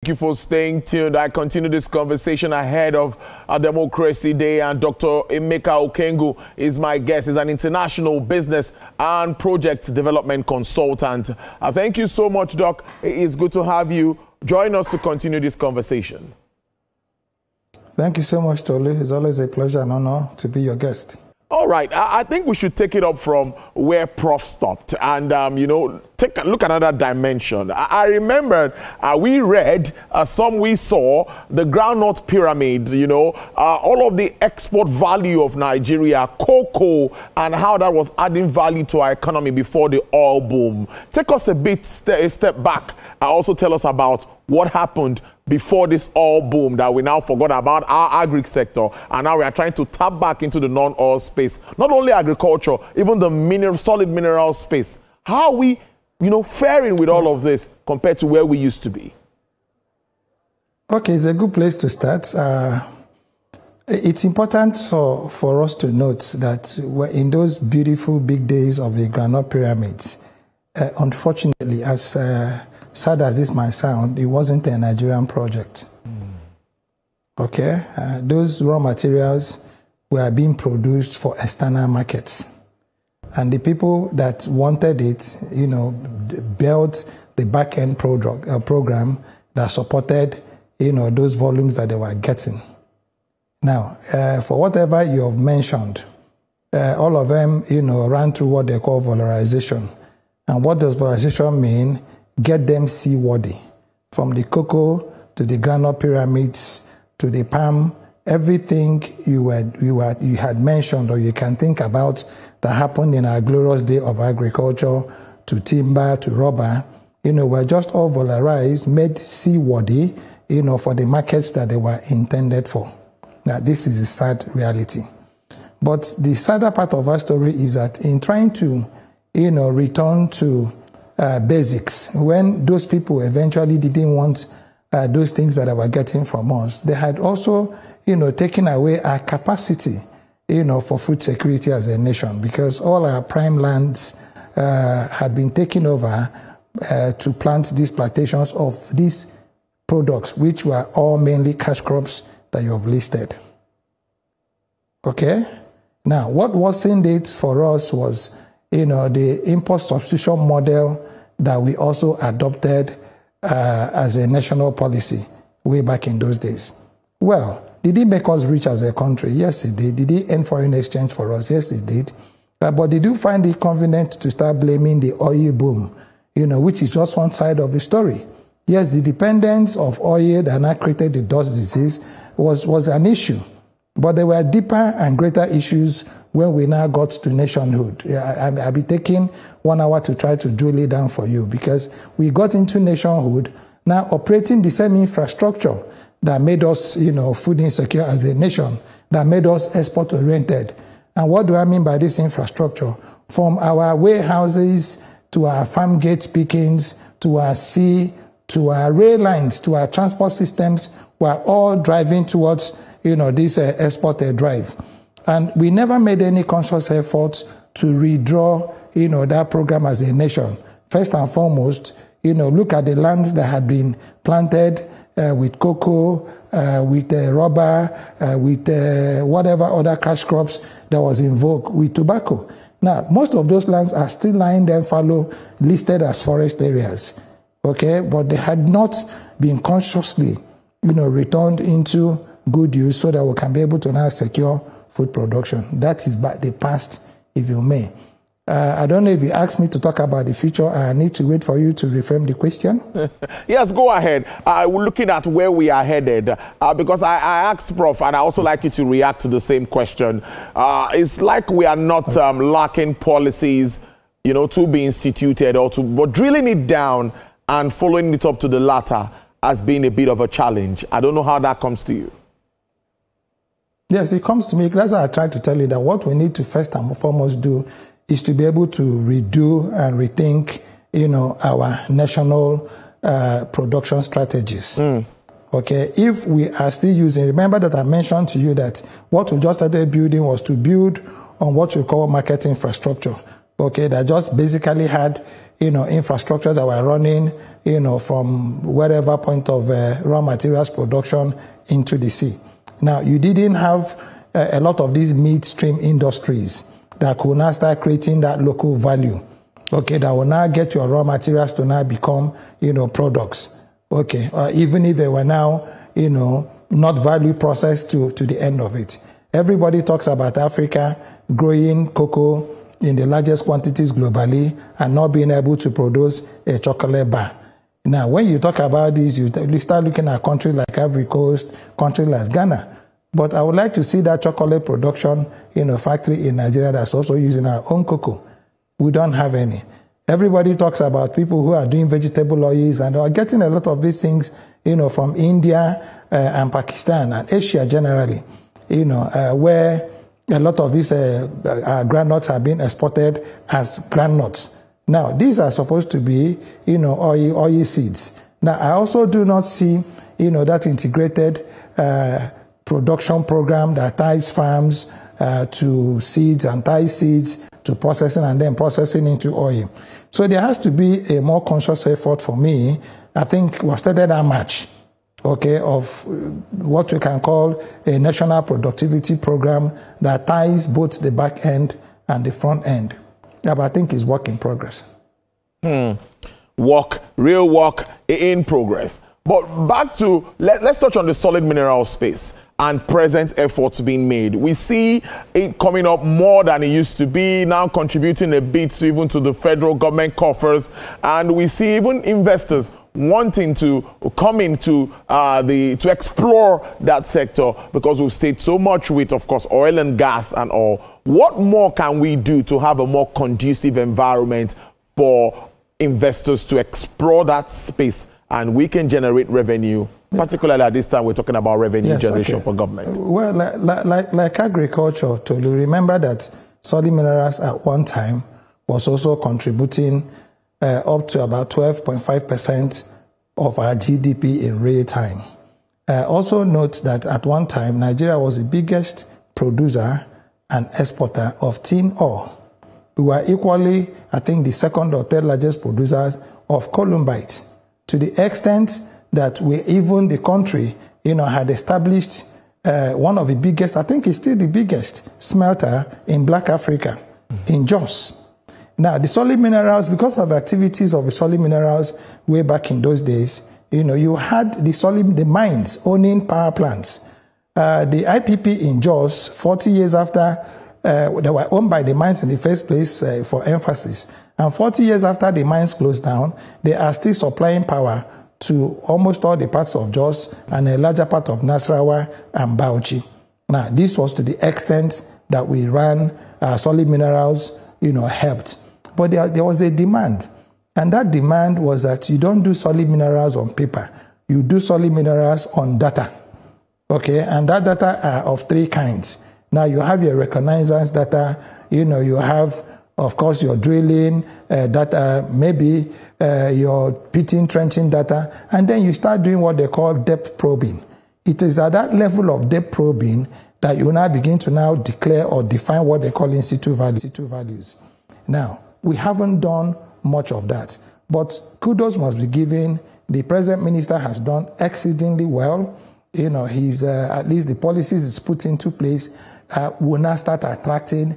Thank you for staying tuned. I continue this conversation ahead of our Democracy Day, and Dr. Emeka Okengu is my guest. He's an international business and project development consultant. Thank you so much, Doc. It's good to have you join us to continue this conversation. Thank you so much, Tolu. It's always a pleasure and honor to be your guest. All right, I think we should take it up from where Prof stopped and, take a look at another dimension. I remember we read, some we saw, the groundnut pyramid, all of the export value of Nigeria, cocoa, and how that was adding value to our economy before the oil boom. Take us a step back and also tell us about what happened before this oil boom that we now forgot about our agri sector, and now we are trying to tap back into the non-oil space. Not only agriculture, even the solid mineral space. How are we, faring with all of this compared to where we used to be? Okay, it's a good place to start. It's important for us to note that in those beautiful big days of the groundnut pyramids, unfortunately, as sad as this might sound, it wasn't a Nigerian project. Okay? Those raw materials were being produced for external markets. And the people that wanted it, built the back-end program that supported, those volumes that they were getting. Now, for whatever you have mentioned, all of them, ran through what they call valorization. And what does valorization mean? Get them seaworthy. From the cocoa to the groundnut pyramids to the palm, everything you had mentioned or you can think about that happened in our glorious day of agriculture, to timber, to rubber, were just all valorized, made seaworthy, for the markets that they were intended for. Now, this is a sad reality. But the sadder part of our story is that in trying to, return to basics, when those people eventually didn't want those things that they were getting from us, they had also, taken away our capacity, for food security as a nation, because all our prime lands had been taken over to plant these plantations of these products, which were all mainly cash crops that you have listed. Okay? Now, what wasn't it for us was, the import substitution model that we also adopted as a national policy way back in those days. Well, did it make us rich as a country? Yes, it did. Did it end foreign exchange for us? Yes, it did. But did you find it convenient to start blaming the oil boom, which is just one side of the story? Yes, the dependence of oil that now created the dust disease was an issue. But there were deeper and greater issues when we now got to nationhood. I'll be taking 1 hour to try to drill it down for you, because we got into nationhood now operating the same infrastructure that made us, food insecure as a nation, that made us export-oriented. And what do I mean by this infrastructure? From our warehouses to our farm gate pickings to our sea to our rail lines to our transport systems, we're all driving towards, this export drive. And we never made any conscious efforts to redraw, that program as a nation. First and foremost, look at the lands that had been planted with cocoa, with rubber, with whatever other cash crops that was in vogue, with tobacco. Now, most of those lands are still lying there fallow, listed as forest areas. Okay, but they had not been consciously, returned into good use so that we can be able to now secure food production. That is by the past, if you may. I don't know if you asked me to talk about the future. I need to wait for you to reframe the question. Yes, go ahead. We're looking at where we are headed, because I asked Prof, and I also like you to react to the same question. It's like we are not lacking policies, to be instituted, but drilling it down and following it up to the latter has been a bit of a challenge. I don't know how that comes to you. Yes, it comes to me. That's why I try to tell you that what we need to first and foremost do is to be able to redo and rethink, our national production strategies. Okay, if we are still using, remember that I mentioned to you that what we just started building was to build on what you call market infrastructure. Okay, that just basically had, infrastructure that were running from wherever point of raw materials production into the sea. Now, you didn't have a lot of these midstream industries that could now start creating that local value, okay, that will now get your raw materials to now become, products, okay, even if they were now, not value processed to the end of it. Everybody talks about Africa growing cocoa in the largest quantities globally and not being able to produce a chocolate bar. Now, when you talk about this, you start looking at countries like Ivory Coast, countries like Ghana. But I would like to see that chocolate production in a factory in Nigeria that's also using our own cocoa. We don't have any. Everybody talks about people who are doing vegetable oils and are getting a lot of these things, from India and Pakistan and Asia generally, where a lot of these groundnuts are being exported as groundnuts. Now, these are supposed to be, oil seeds. Now, I also do not see, that integrated production program that ties farms to seeds and ties seeds to processing and then processing into oil. So there has to be a more conscious effort for me. I think we started a match, okay, of what we can call a national productivity program that ties both the back end and the front end. Yeah, but I think it's work in progress. Real work in progress. But back to, let's touch on the solid mineral space and present efforts being made. We see it coming up more than it used to be, now contributing a bit to even to the federal government coffers. And we see even investors wanting to come into to explore that sector because we've stayed so much with, of course, oil and gas and all. What more can we do to have a more conducive environment for investors to explore that space and we can generate revenue? Particularly at this time, we're talking about revenue generation for government. Well, like agriculture, to remember that solid minerals at one time was also contributing up to about 12.5% of our GDP in real time. Also note that at one time, Nigeria was the biggest producer and exporter of tin ore. We were equally, I think, the second or third largest producers of columbite, to the extent that the country, had established one of the biggest, I think it's still the biggest smelter in Black Africa, in Jos. Now, the solid minerals, because of activities of the solid minerals way back in those days, you had the mines owning power plants. The IPP in Jos, 40 years after, they were owned by the mines in the first place for emphasis. And 40 years after the mines closed down, they are still supplying power to almost all the parts of Jos and a larger part of Nasarawa and Bauchi. Now, this was to the extent that we ran solid minerals, helped. But there was a demand. And that demand was that you don't do solid minerals on paper. You do solid minerals on data. Okay? And that data are of three kinds. Now, you have your reconnaissance data. You have, of course, your drilling data, maybe your pitting, trenching data, and then you start doing what they call depth probing. It is at that level of depth probing that you now begin to now declare or define what they call in situ values. Now, we haven't done much of that, but kudos must be given. The present minister has done exceedingly well. He's at least the policies he's put into place will now start attracting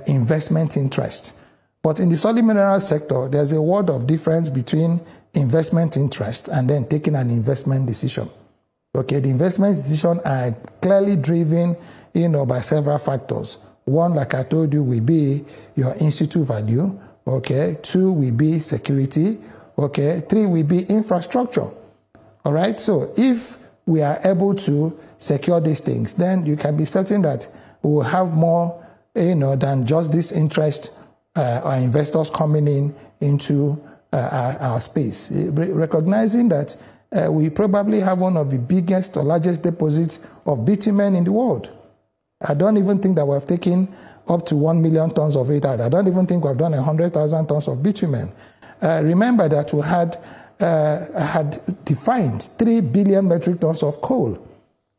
investment interest. But in the solid mineral sector, there's a world of difference between investment interest and then taking an investment decision. Okay, the investment decisions are clearly driven, by several factors. One, like I told you, will be your in-situ value. Okay, 2 will be security. Okay, 3 will be infrastructure. All right, so if we are able to secure these things, then you can be certain that we will have more, than just this interest our investors coming into our space. Recognizing that we probably have one of the biggest or largest deposits of bitumen in the world. I don't even think that we have taken up to 1 million tons of it out. I don't even think we've done 100,000 tons of bitumen. Remember that we had defined 3 billion metric tons of coal,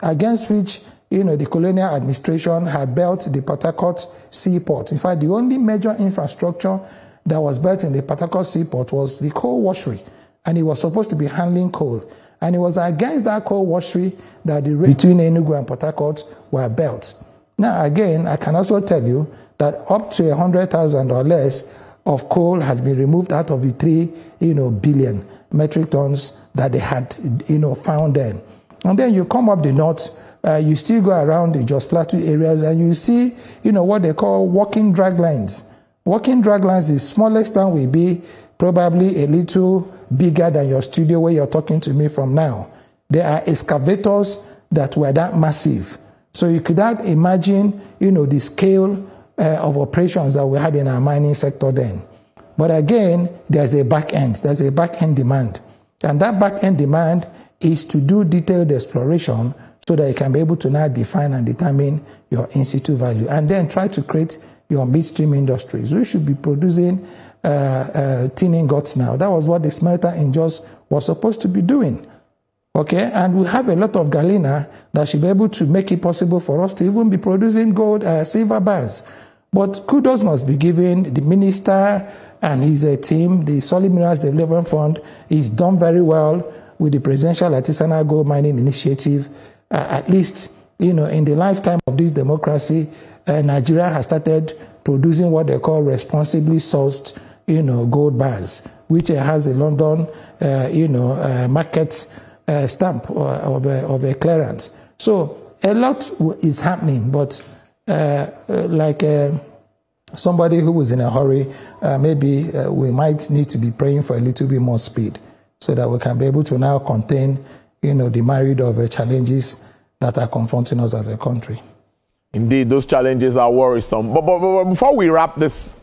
against which the colonial administration had built the Port Harcourt seaport. In fact, the only major infrastructure that was built in the Port Harcourt seaport was the coal washery. and he was supposed to be handling coal. And it was against that coal washery that the road between Enugu and Port Harcourt were built. Now, again, I can also tell you that up to 100,000 or less of coal has been removed out of the 3 billion metric tons that they had found then. And then you come up the north, you still go around the Jos Plateau areas, and you see what they call walking drag lines. Walking drag lines, the smallest one will be probably a little bigger than your studio where you're talking to me from now. There are excavators that were that massive. So you could not imagine, the scale of operations that we had in our mining sector then. But again, there's a back end. There's a back end demand. And that back end demand is to do detailed exploration so that you can be able to now define and determine your in-situ value and then try to create your midstream industries. We should be producing tin ingots now. That was what the smelter in Jos was supposed to be doing. Okay, and we have a lot of galena that should be able to make it possible for us to even be producing gold, silver bars. But kudos must be given the minister and his team. The Solid Minerals Development Fund is done very well with the Presidential Artisanal Gold Mining Initiative. At least, in the lifetime of this democracy, Nigeria has started producing what they call responsibly sourced, gold bars, which has a London, market stamp of a clearance. So a lot is happening, but like somebody who was in a hurry, maybe we might need to be praying for a little bit more speed so that we can be able to now contain, the myriad of challenges that are confronting us as a country. Indeed, those challenges are worrisome. But before we wrap this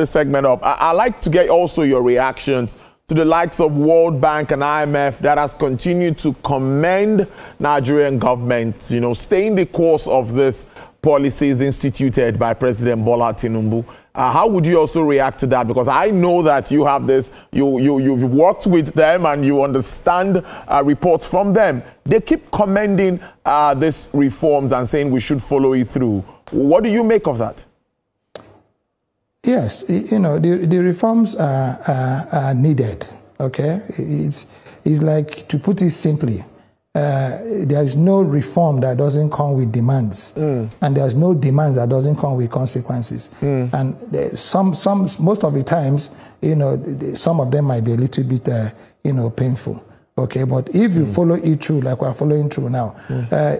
segment up, I'd like to get also your reactions to the likes of World Bank and IMF that has continued to commend Nigerian government, staying the course of this policies instituted by President Bola Tinubu. How would you also react to that? Because I know that you have this, you've worked with them and you understand reports from them. They keep commending these reforms and saying we should follow it through. What do you make of that? Yes, the reforms are needed, okay? It's like, to put it simply, there is no reform that doesn't come with demands, and there's no demands that doesn't come with consequences. And most of the times, some of them might be a little bit, painful. Okay, but if you follow it through, like we're following through now,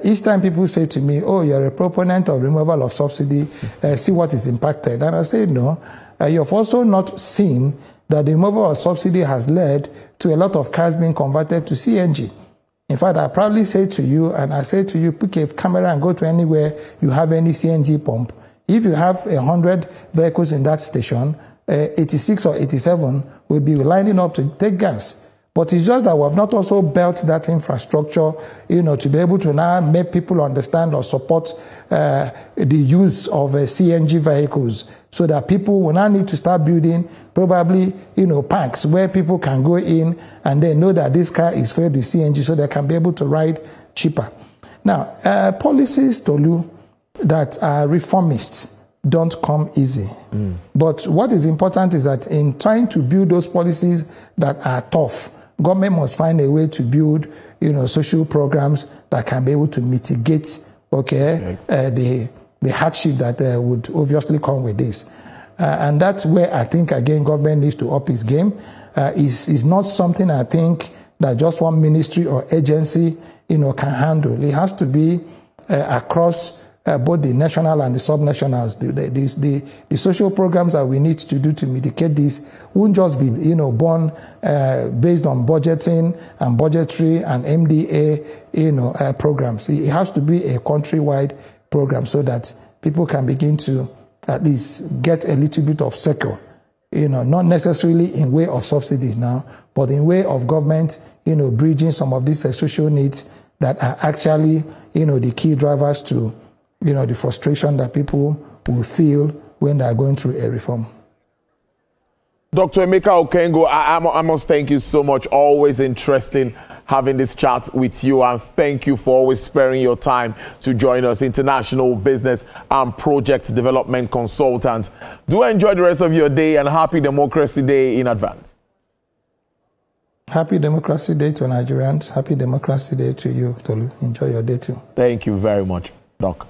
each time people say to me, oh, you're a proponent of removal of subsidy, see what is impacted. And I say, no, you've also not seen that the removal of subsidy has led to a lot of cars being converted to CNG. In fact, I probably say to you, and I say to you, pick a camera and go to anywhere you have any CNG pump. If you have 100 vehicles in that station, 86 or 87 will be lining up to take gas. But it's just that we have not also built that infrastructure, to be able to now make people understand or support the use of CNG vehicles, so that people will now need to start building probably, parks where people can go in and they know that this car is filled with CNG, so they can be able to ride cheaper. Now, policies, Tolu, that are reformists don't come easy. But what is important is that in trying to build those policies that are tough, government must find a way to build, social programs that can be able to mitigate, the hardship that would obviously come with this. And that's where I think, again, government needs to up its game. Is not something I think that just one ministry or agency, can handle. It has to be across both the national and the subnationals. The social programs that we need to do to mitigate this won't just be, born based on budgeting and budgetary and MDA, programs. It has to be a countrywide program so that people can begin to at least get a little bit of secure, not necessarily in way of subsidies now, but in way of government, bridging some of these social needs that are actually, the key drivers to, the frustration that people will feel when they are going through a reform. Dr. Emeka Okengo, I must thank you so much. Always interesting having this chat with you, and thank you for always sparing your time to join us. International business and project development consultant. Do enjoy the rest of your day, and happy Democracy Day in advance. Happy Democracy Day to Nigerians. Happy Democracy Day to you, Tolu. Enjoy your day too. Thank you very much, Doc.